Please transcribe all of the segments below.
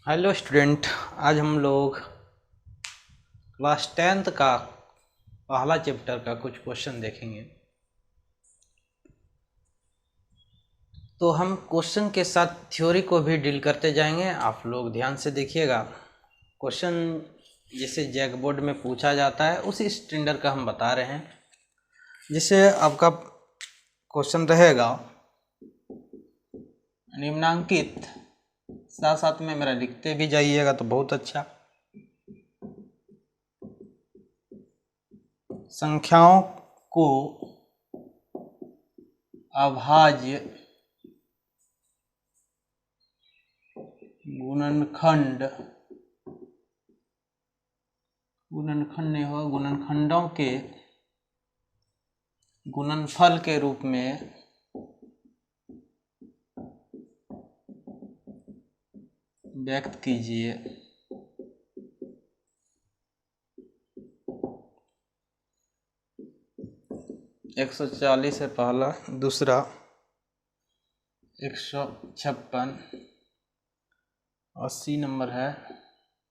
Hello student, आज हम लोग क्लास 10th का पहला चैप्टर का कुछ क्वेश्चन देखेंगे। तो हम क्वेश्चन के साथ थ्योरी को भी डील करते जाएंगे। आप लोग ध्यान से देखिएगा। क्वेश्चन जैसे जैक बोर्ड में पूछा जाता है उसी स्टैंडर्ड का हम बता रहे हैं। जिसे आपका क्वेश्चन रहेगा निम्नांकित, साथ साथ में मेरा लिखते भी जाइएगा तो बहुत अच्छा। संख्याओं को अभाज्य गुणनखंड नहीं होगा, गुणनखंडों के गुणनफल के रूप में व्यक्त कीजिए। एक 140 है पहला, दूसरा 156, 80 नंबर है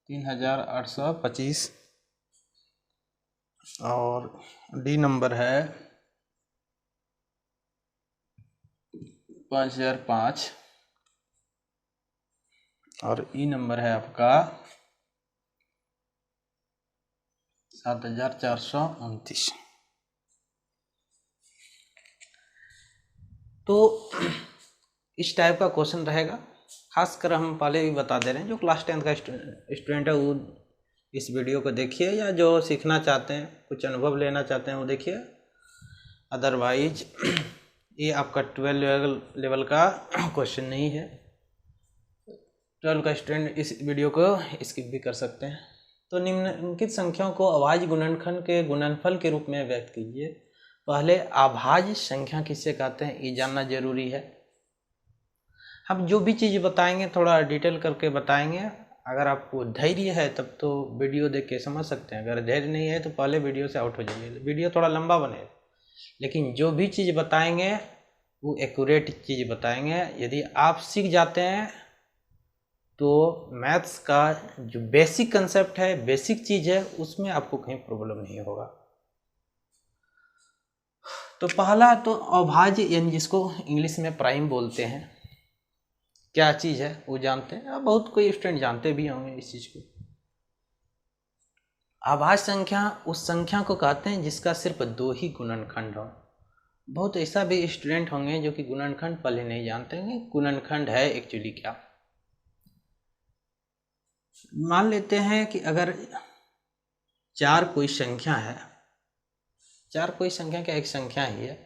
3825 और डी नंबर है 5005 और ई नंबर है आपका 7429। तो इस टाइप का क्वेश्चन रहेगा। खासकर हम पहले भी बता दे रहे हैं, जो क्लास 10th का स्टूडेंट है वो इस वीडियो को देखिए, या जो सीखना चाहते हैं, कुछ अनुभव लेना चाहते हैं वो देखिए। अदरवाइज ये आपका 12 लेवल का क्वेश्चन नहीं है। 12 का स्टूडेंट इस वीडियो को स्किप भी कर सकते हैं। तो निम्नलिखित संख्याओं को अभाज्य गुणनखंड के गुणनफल के रूप में व्यक्त कीजिए। पहले अभाज्य संख्या किसे कहते हैं ये जानना जरूरी है। हम जो भी चीज़ बताएंगे थोड़ा डिटेल करके बताएंगे। अगर आपको धैर्य है तब तो वीडियो देख के समझ सकते हैं, अगर धैर्य नहीं है तो पहले वीडियो से आउट हो जाइए। वीडियो थोड़ा लंबा बने, लेकिन जो भी चीज़ बताएंगे वो एक्यूरेट चीज़ बताएंगे। यदि आप सीख जाते हैं तो मैथ्स का जो बेसिक कंसेप्ट है, बेसिक चीज़ है, उसमें आपको कहीं प्रॉब्लम नहीं होगा। तो पहला तो अभाज्य, यानी जिसको इंग्लिश में प्राइम बोलते हैं, क्या चीज़ है वो जानते हैं। अब बहुत कोई स्टूडेंट जानते भी होंगे इस चीज़ को। अभाज्य संख्या उस संख्या को कहते हैं जिसका सिर्फ 2 ही गुणनखंड हो। बहुत ऐसा भी स्टूडेंट होंगे जो कि गुणनखंड पहले नहीं जानते हैं। गुणनखंड है एक्चुअली क्या। मान लेते हैं कि अगर 4 कोई संख्या है, 4 कोई संख्या क्या, एक संख्या ही है,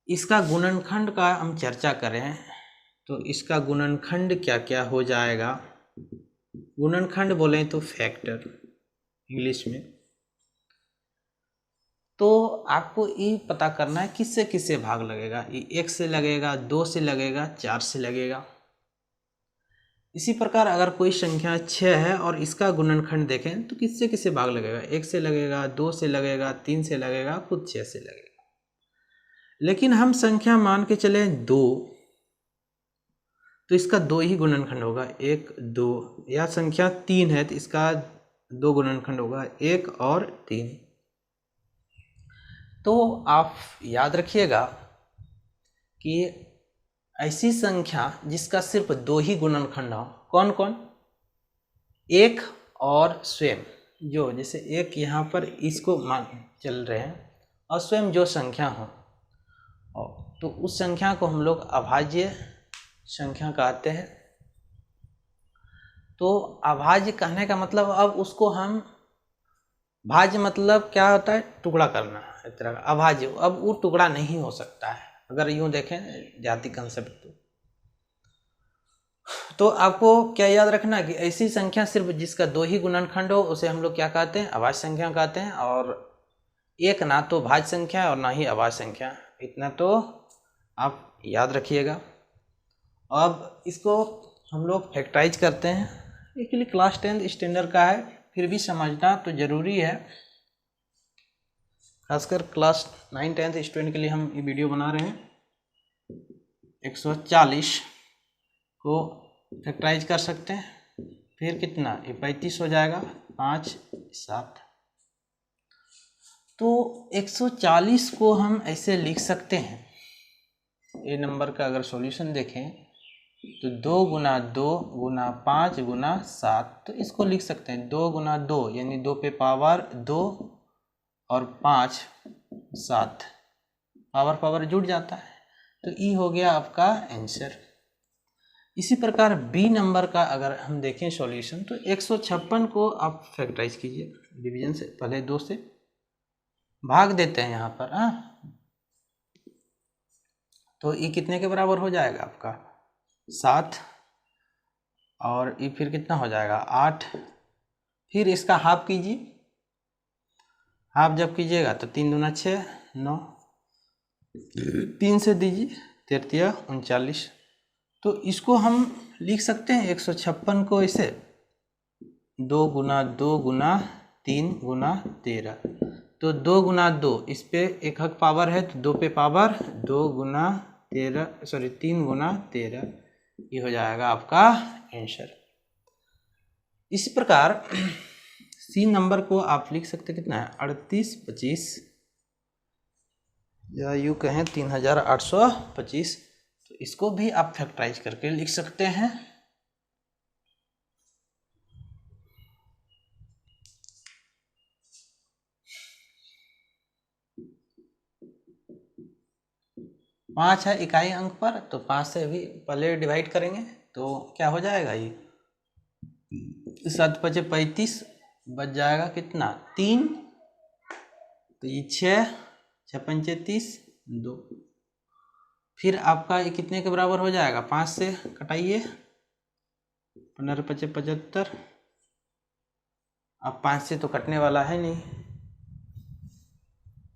इसका गुणनखंड का हम चर्चा करें तो इसका गुणनखंड क्या क्या हो जाएगा। गुणनखंड बोलें तो फैक्टर इंग्लिश में। तो आपको ये पता करना है किससे किससे भाग लगेगा। ये 1 से लगेगा, 2 से लगेगा, 4 से लगेगा। इसी प्रकार अगर कोई संख्या 6 है और इसका गुणनखंड देखें तो किससे किससे भाग लगेगा। 1 से लगेगा, 2 से लगेगा, 3 से लगेगा, खुद 6 से लगेगा। लेकिन हम संख्या मान के चले 2, तो इसका 2 ही गुणनखंड होगा, 1 2। या संख्या 3 है तो इसका 2 गुणनखंड होगा, 1 और 3। तो आप याद रखिएगा कि ऐसी संख्या जिसका सिर्फ 2 ही गुणनखंड हो, कौन कौन, 1 और स्वयं। जो जैसे 1 यहाँ पर इसको मान चल रहे हैं और स्वयं जो संख्या हो, तो उस संख्या को हम लोग अभाज्य संख्या कहते हैं। तो अभाज्य कहने का मतलब, अब उसको हम, भाज्य मतलब क्या होता है, टुकड़ा करना, एक तरह का अभाज्य। अब वो टुकड़ा नहीं हो सकता है अगर यूं देखें जाति कंसेप्ट। तो आपको क्या याद रखना कि ऐसी संख्या सिर्फ जिसका 2 ही गुणनखंड हो उसे हम लोग क्या कहते हैं, अभाज्य संख्या कहते हैं। और एक ना तो भाज्य संख्या है और ना ही अभाज्य संख्या, इतना तो आप याद रखिएगा। अब इसको हम लोग फैक्टराइज करते हैं। एक्चुअली क्लास 10th स्टैंडर्ड का है, फिर भी समझना तो जरूरी है। खासकर क्लास 9 10th स्टूडेंट के लिए हम ये वीडियो बना रहे हैं। 140 को फैक्टराइज कर सकते हैं। फिर कितना, ये 35 हो जाएगा, 5 7। तो 140 को हम ऐसे लिख सकते हैं, ये नंबर का अगर सॉल्यूशन देखें तो 2 गुना 2 गुना 5 गुना 7, तो इसको लिख सकते हैं 2 गुना 2 यानी 2 पे पावर 2 और 5 7, पावर पावर जुड़ जाता है, तो ई हो गया आपका आंसर। इसी प्रकार बी नंबर का अगर हम देखें सॉल्यूशन, तो 156 को आप फैक्टराइज कीजिए, डिवीजन से पहले 2 से भाग देते हैं यहाँ पर, तो ये कितने के बराबर हो जाएगा आपका 7, और ये फिर कितना हो जाएगा 8। फिर इसका हाफ कीजिए, हाफ जब कीजिएगा तो 3 दूना 6 9, 3 से दीजिए 3 39। तो इसको हम लिख सकते हैं 156 को इसे 2 गुना 2 गुना 3 गुना 13। तो 2 गुना 2, इस पे एक हक पावर है तो 2 पे पावर 2 गुना 13, सॉरी 3 गुना 13, ये हो जाएगा आपका आंसर। इसी प्रकार सी नंबर को आप लिख सकते कितना है 38 25, या यूँ कहें 3825। तो इसको भी आप फैक्टराइज करके लिख सकते हैं। पाँच है इकाई अंक पर, तो 5 से भी पहले डिवाइड करेंगे तो क्या हो जाएगा, ये 7 5 35, बच जाएगा कितना 3, तो ये 6 6 5 30 2। फिर आपका ये कितने के बराबर हो जाएगा, 5 से कटाइए 15 5 75। अब 5 से तो कटने वाला है नहीं,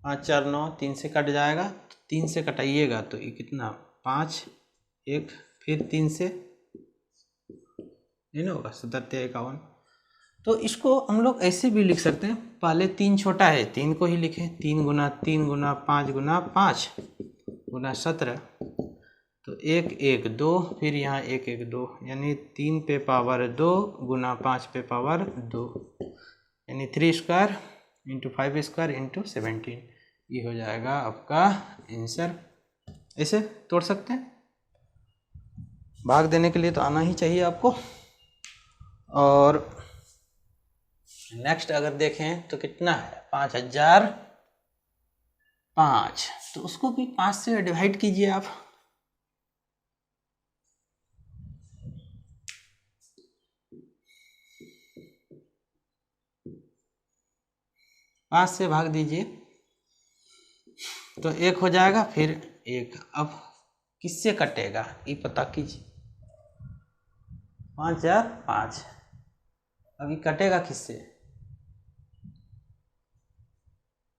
5 4 9, 3 से कट जाएगा, तो 3 से कटाइएगा तो ये कितना 5 1, फिर 3 से नहीं ना होगा 77 51। तो इसको हम लोग ऐसे भी लिख सकते हैं, पहले 3 छोटा है 3 को ही लिखें, 3 गुना 3 गुना 5 गुना 5 गुना 17, तो 1 1 2, फिर यहाँ 1 1 2, यानी 3 पे पावर 2 गुना 5 पे पावर 2, यानी 3 स्क्वायर इंटू 5 स्क्वायर इंटू 17, ये हो जाएगा आपका आंसर। ऐसे तोड़ सकते हैं, भाग देने के लिए तो आना ही चाहिए आपको। और नेक्स्ट अगर देखें तो कितना है 5005, तो उसको भी 5 से डिवाइड कीजिए आप। पाँच से भाग दीजिए तो 1 हो जाएगा, फिर 1। अब किससे कटेगा ये पता कीजिए, 5 4 5, अभी कटेगा किससे,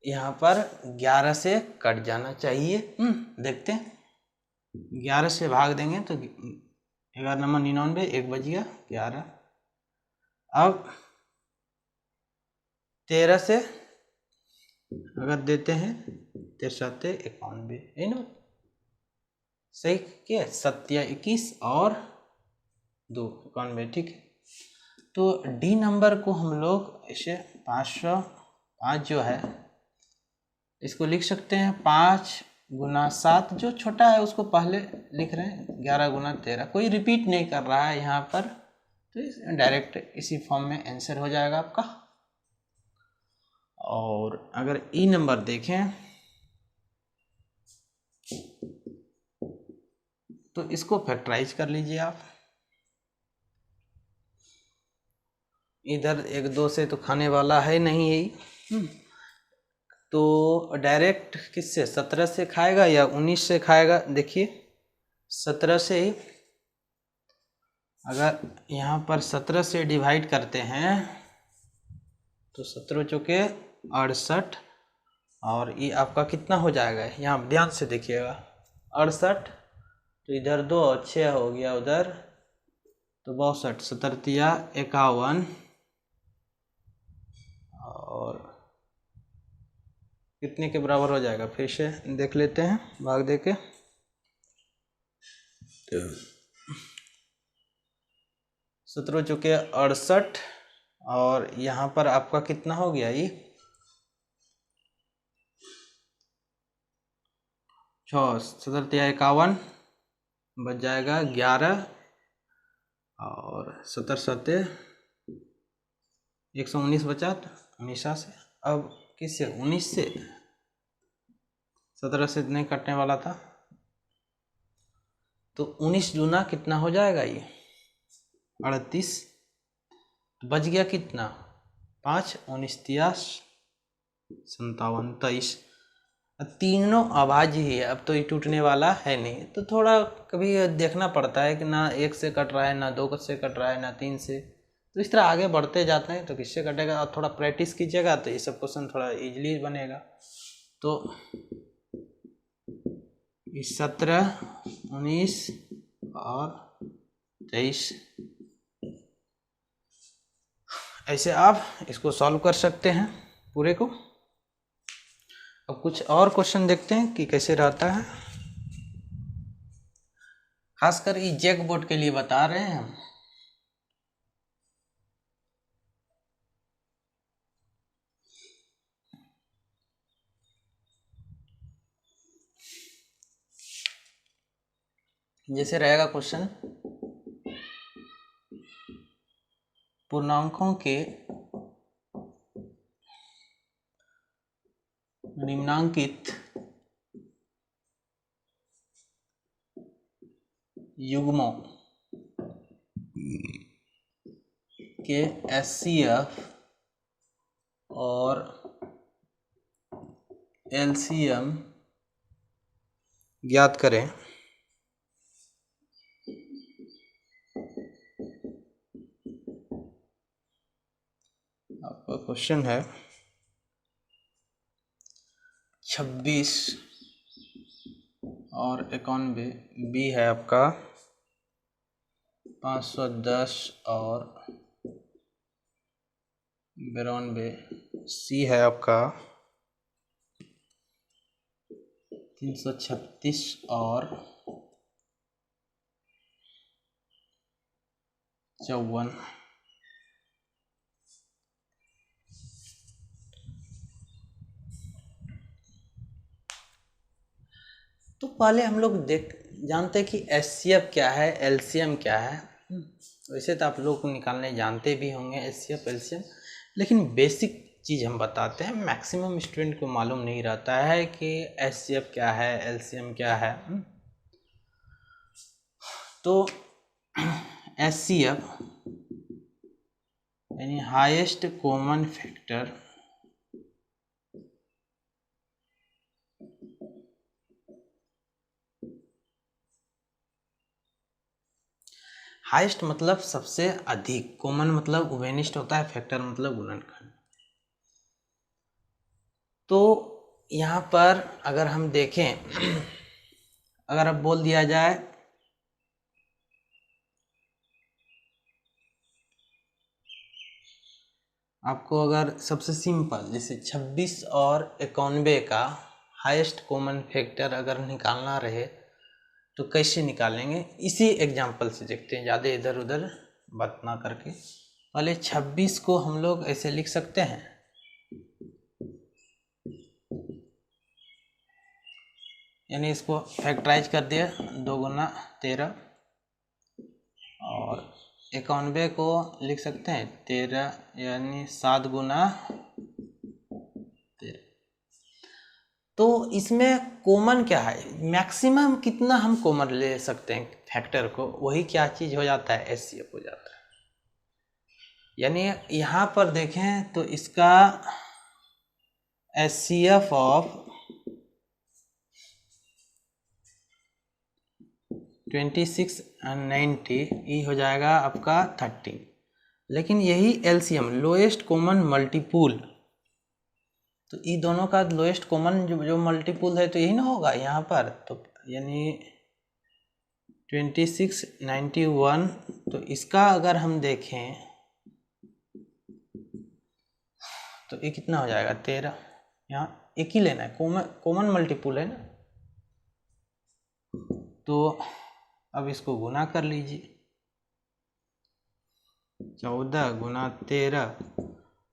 यहाँ पर 11 से कट जाना चाहिए। देखते हैं 11 से भाग देंगे तो 11 नंबर 99, 1 बच गया 11। अब 13 से अगर देते हैं 13 91, है ना, सही क्या 21 और 2 91, ठीक है। तो डी नंबर को हम लोग ऐसे 505 जो है इसको लिख सकते हैं 5 गुना 7, जो छोटा है उसको पहले लिख रहे हैं 11 गुना 13, कोई रिपीट नहीं कर रहा है यहाँ पर, तो डायरेक्ट इसी फॉर्म में आंसर हो जाएगा आपका। और अगर ई नंबर देखें तो इसको फैक्टराइज कर लीजिए आप, इधर 1 2 से तो खाने वाला है नहीं यही, तो डायरेक्ट किससे 17 से खाएगा या 19 से खाएगा, देखिए 17 से ही, अगर यहाँ पर 17 से डिवाइड करते हैं तो 17 चौके 68, और ये आपका कितना हो जाएगा, यहाँ ध्यान से देखिएगा 68, तो इधर 2 और 6 हो गया, उधर तो 62, 17 51, और कितने के बराबर हो जाएगा, फिर से देख लेते हैं भाग दे के। 17 चुके 68 और यहाँ पर आपका कितना हो गया ये 6 17 51 बच जाएगा 11 और 17 7 119 बचा 19 से। अब किससे 19 से 17 से नहीं कटने वाला था तो 19 दूना कितना हो जाएगा ये 38। बच गया कितना 5 19 53 57 23। तीनों अभाज्य ही है, अब तो ये टूटने वाला है नहीं। तो थोड़ा कभी देखना पड़ता है कि ना 1 से कट रहा है, ना 2 से कट रहा है, ना 3 से। तो इस तरह आगे बढ़ते जाते हैं तो किससे कटेगा। और थोड़ा प्रैक्टिस कीजिएगा तो ये सब क्वेश्चन थोड़ा इजीली बनेगा। तो 17 19 और 23 ऐसे आप इसको सॉल्व कर सकते हैं पूरे को। अब कुछ और क्वेश्चन देखते हैं कि कैसे रहता है। खासकर ये जैक बोर्ड के लिए बता रहे हैं हम। जैसे रहेगा क्वेश्चन पूर्णांकों के निम्नांकित युग्मों के एचसीएफ और एलसीएम ज्ञात करें। आपका क्वेश्चन है 26 और 91, बी है आपका 510 और 92, सी है आपका 336 और 54। तो पहले हम लोग जानते हैं कि एचसीएफ क्या है, एलसीएम क्या है। वैसे तो आप लोग निकालने जानते भी होंगे एचसीएफ एलसीएम, लेकिन बेसिक चीज़ हम बताते हैं। मैक्सिमम स्टूडेंट को मालूम नहीं रहता है कि एचसीएफ क्या है, एलसीएम क्या है। तो एचसीएफ यानी हाईएस्ट कॉमन फैक्टर, हाईएस्ट मतलब सबसे अधिक, कॉमन मतलब उभयनिष्ठ होता है, फैक्टर मतलब गुणनखंड। तो यहाँ पर अगर हम देखें, अगर अब बोल दिया जाए आपको, अगर सबसे सिंपल जैसे 26 और 91 का हाईएस्ट कॉमन फैक्टर अगर निकालना रहे तो कैसे निकालेंगे, इसी एग्जांपल से देखते हैं, ज़्यादा इधर उधर बात ना करके। पहले 26 को हम लोग ऐसे लिख सकते हैं, यानी इसको फैक्टराइज कर दिया 2 गुना 13, और 91 को लिख सकते हैं 13 यानी 7 गुना 13। तो इसमें कॉमन क्या है, मैक्सिमम कितना हम कॉमन ले सकते हैं फैक्टर को, वही क्या चीज़ हो जाता है, एचसीएफ हो जाता है। यानी यहाँ पर देखें तो इसका एचसीएफ ऑफ 26 और 90 ये हो जाएगा आपका 30। लेकिन यही एलसीएम लोएस्ट कॉमन मल्टीपुल, तो ये दोनों का लोएस्ट कॉमन जो मल्टीपुल है तो यही ना होगा यहाँ पर। तो यानी 26 91, तो इसका अगर हम देखें तो ये कितना हो जाएगा 13। यहाँ एक ही लेना है, कॉमन मल्टीपुल है ना। तो अब इसको गुना कर लीजिए, 14 गुना 13,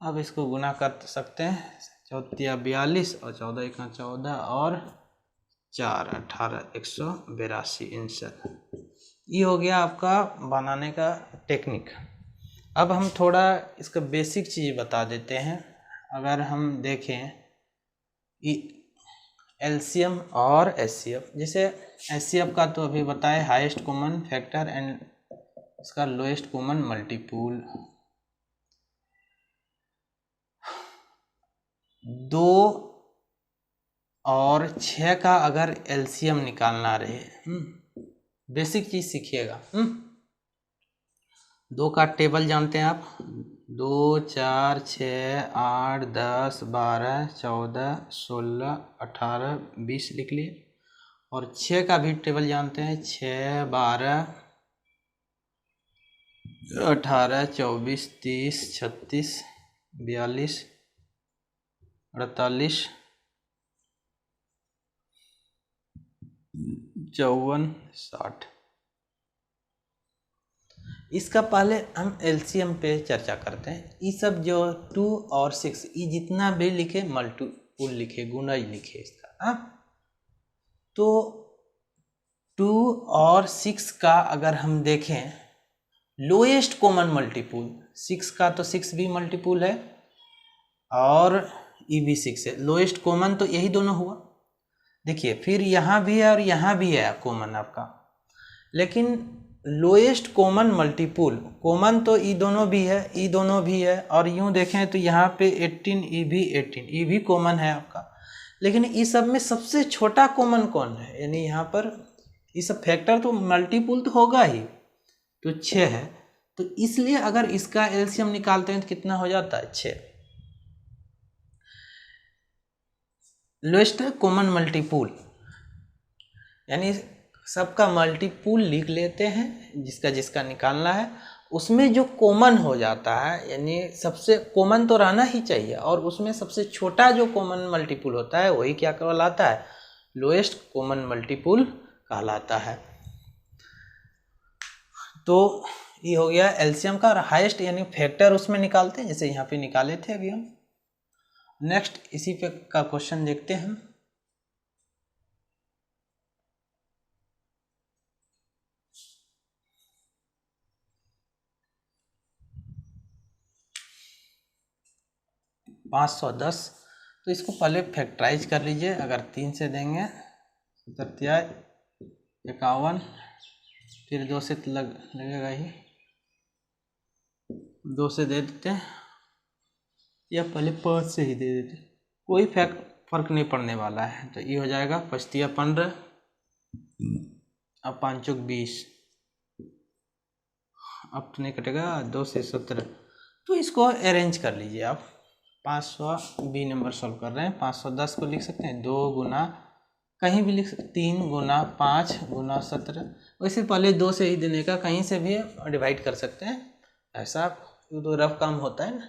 अब इसको गुना कर सकते हैं, 14 42 और 14 1 14 और 4 18 182 आंसर। ये हो गया आपका बनाने का टेक्निक। अब हम थोड़ा इसका बेसिक चीज़ बता देते हैं। अगर हम देखें एलसीएम और एचसीएफ, जैसे एचसीएफ का तो अभी बताए हाईएस्ट कॉमन फैक्टर एंड इसका लोएस्ट कॉमन मल्टीपुल। 2 और 6 का अगर एलसीएम निकालना रहे, बेसिक चीज सीखिएगा। 2 का टेबल जानते हैं आप, 2 4 6 8 10 12 14 16 18 20 लिख लिए। और 6 का भी टेबल जानते हैं, 6 12 18 24 30 36 42 48 54 60। इसका पहले हम एलसीएम पे चर्चा करते हैं। ये सब जो 2 और 6 ये जितना भी लिखे मल्टीपुल लिखे, गुना ही लिखे इसका। हाँ, तो 2 और 6 का अगर हम देखें लोएस्ट कॉमन मल्टीपुल, 6 का तो 6 भी मल्टीपुल है और ये भी 6 है। लोएस्ट कॉमन तो यही दोनों हुआ। देखिए फिर यहाँ भी है और यहाँ भी है कॉमन आपका, लेकिन लोएस्ट कॉमन मल्टीपुल, कॉमन तो ई दोनों भी है, ई दोनों भी है, और यूं देखें तो यहाँ पे 18 ई भी 18 ई भी कॉमन है आपका। लेकिन इस सब में सबसे छोटा कॉमन कौन है, यानी यहाँ पर ये सब फैक्टर तो मल्टीपुल तो होगा ही, तो 6 है। तो इसलिए अगर इसका एलसीएम निकालते हैं तो कितना हो जाता है, 6। लोएस्ट कॉमन मल्टीपुल यानी सबका मल्टीपुल लिख लेते हैं, जिसका जिसका निकालना है उसमें जो कॉमन हो जाता है, यानी सबसे कॉमन तो रहना ही चाहिए, और उसमें सबसे छोटा जो कॉमन मल्टीपुल होता है वही क्या कहलाता है, लोएस्ट कॉमन मल्टीपुल कहलाता है। तो ये हो गया एलसीएम का। और हाईएस्ट यानी फैक्टर उसमें निकालते हैं, जैसे यहाँ पे निकाले थे अभी हम। नेक्स्ट इसी पे का क्वेश्चन देखते हैं। हम 510, तो इसको पहले फैक्टराइज कर लीजिए। अगर 3 से देंगे 57 51, फिर 2 से लगेगा ही, 2 से दे देते हैं या पहले 5 से ही दे देते, कोई फर्क नहीं पड़ने वाला है। तो ये हो जाएगा 5 15, अब 5 20, अब तो नहीं कटेगा, 2 से 17। तो इसको अरेंज कर लीजिए आप। 520 नंबर सॉल्व कर रहे हैं। 510 को लिख सकते हैं 2 गुना, कहीं भी लिख सकते, 3 गुना 5 गुना 17। वैसे पहले 2 से ही देने का, कहीं से भी डिवाइड कर सकते हैं, ऐसा तो रफ काम होता है ना।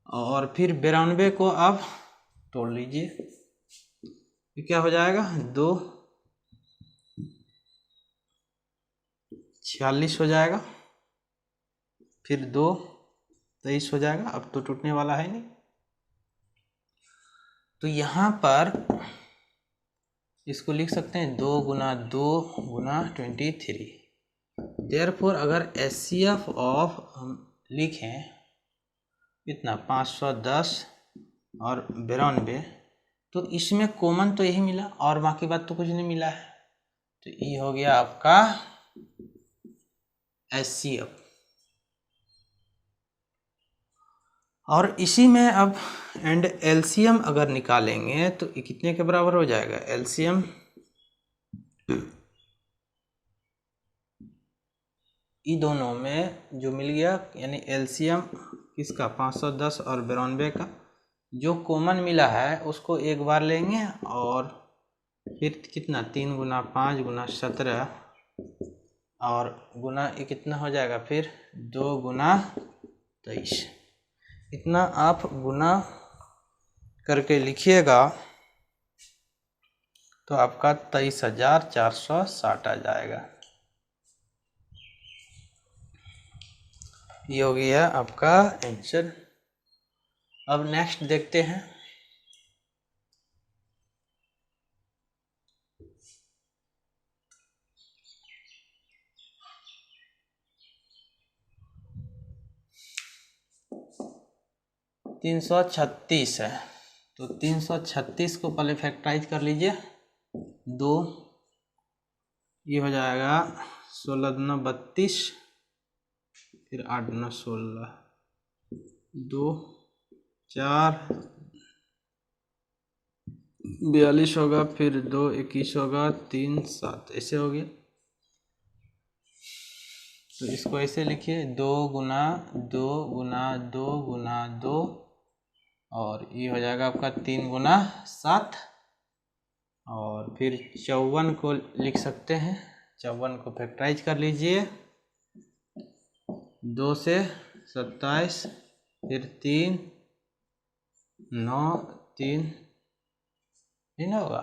और फिर 92 को आप तोड़ लीजिए, ये क्या हो जाएगा, 2 46 हो जाएगा, फिर 2 23 हो जाएगा। अब तो टूटने वाला है नहीं। तो यहाँ पर इसको लिख सकते हैं 2 गुना 2 गुना 23। देयरफॉर अगर एचसीएफ ऑफ हम लिखें इतना 510 और 92, तो इसमें कॉमन तो यही मिला और बाकी बात तो कुछ नहीं मिला है। तो ये हो गया आपका एचसीएफ। और इसी में अब एंड एलसीएम अगर निकालेंगे तो ये कितने के बराबर हो जाएगा, एलसीएम ये दोनों में जो मिल गया, यानी एलसीएम किसका 510 और 92 का जो कॉमन मिला है उसको एक बार लेंगे, और फिर कितना 3 गुना 5 गुना 17 और गुना ये कितना हो जाएगा, फिर 2 गुना 23। इतना आप गुना करके लिखिएगा तो आपका 23,460 आ जाएगा। ये हो गया आपका आंसर। अब नेक्स्ट देखते हैं। तीन सौ छत्तीस है, तो 336 को पहले फैक्टराइज कर लीजिए। 2, ये हो जाएगा 16 दूना 32, फिर 8 दूना 16, 2 4 42 होगा, फिर 2 21 होगा, 3 7, ऐसे हो गया। तो इसको ऐसे लिखिए 2 गुना 2 गुना 2 गुना 2, और ये हो जाएगा आपका 3 गुना 7, और फिर 54 को लिख सकते हैं। 54 को फैक्टराइज कर लीजिए। 2 से 27, फिर 3 9 3, नहीं ना होगा,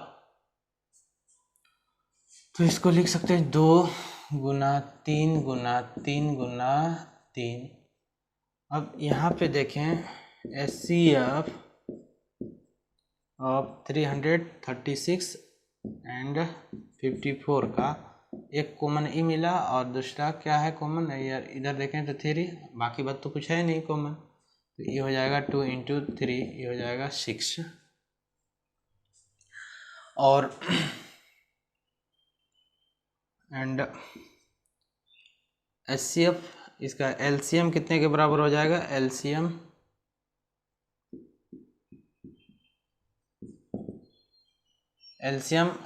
तो इसको लिख सकते हैं 2 गुना 3 गुना 3 गुना 3। अब यहाँ पे देखें HCF ऑफ 336 एंड 54 का एक कॉमन ई मिला, और दूसरा क्या है कॉमन, यार इधर देखें तो 3, बाकी बात तो कुछ है नहीं कॉमन, तो ये हो जाएगा 2 इंटू 3, ये हो जाएगा 6। और एंड HCF, इसका LCM कितने के बराबर हो जाएगा, LCM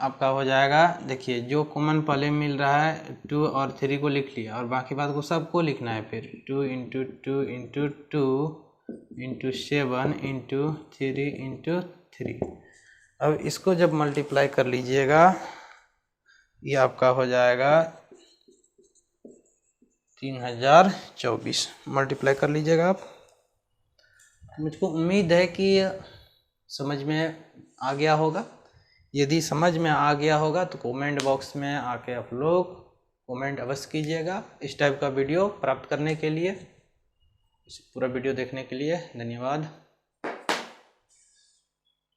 आपका हो जाएगा, देखिए जो कॉमन पहले मिल रहा है 2 और 3 को लिख लिया, और बाकी बात को सबको लिखना है। फिर 2 into 2 into 2 into 7 into 3 into 3। अब इसको जब मल्टीप्लाई कर लीजिएगा, ये आपका हो जाएगा 3024। मल्टीप्लाई कर लीजिएगा आप। मुझको उम्मीद है कि समझ में आ गया होगा। यदि समझ में आ गया होगा तो कमेंट बॉक्स में आके आप लोग कमेंट अवश्य कीजिएगा। इस टाइप का वीडियो प्राप्त करने के लिए, इस पूरा वीडियो देखने के लिए धन्यवाद।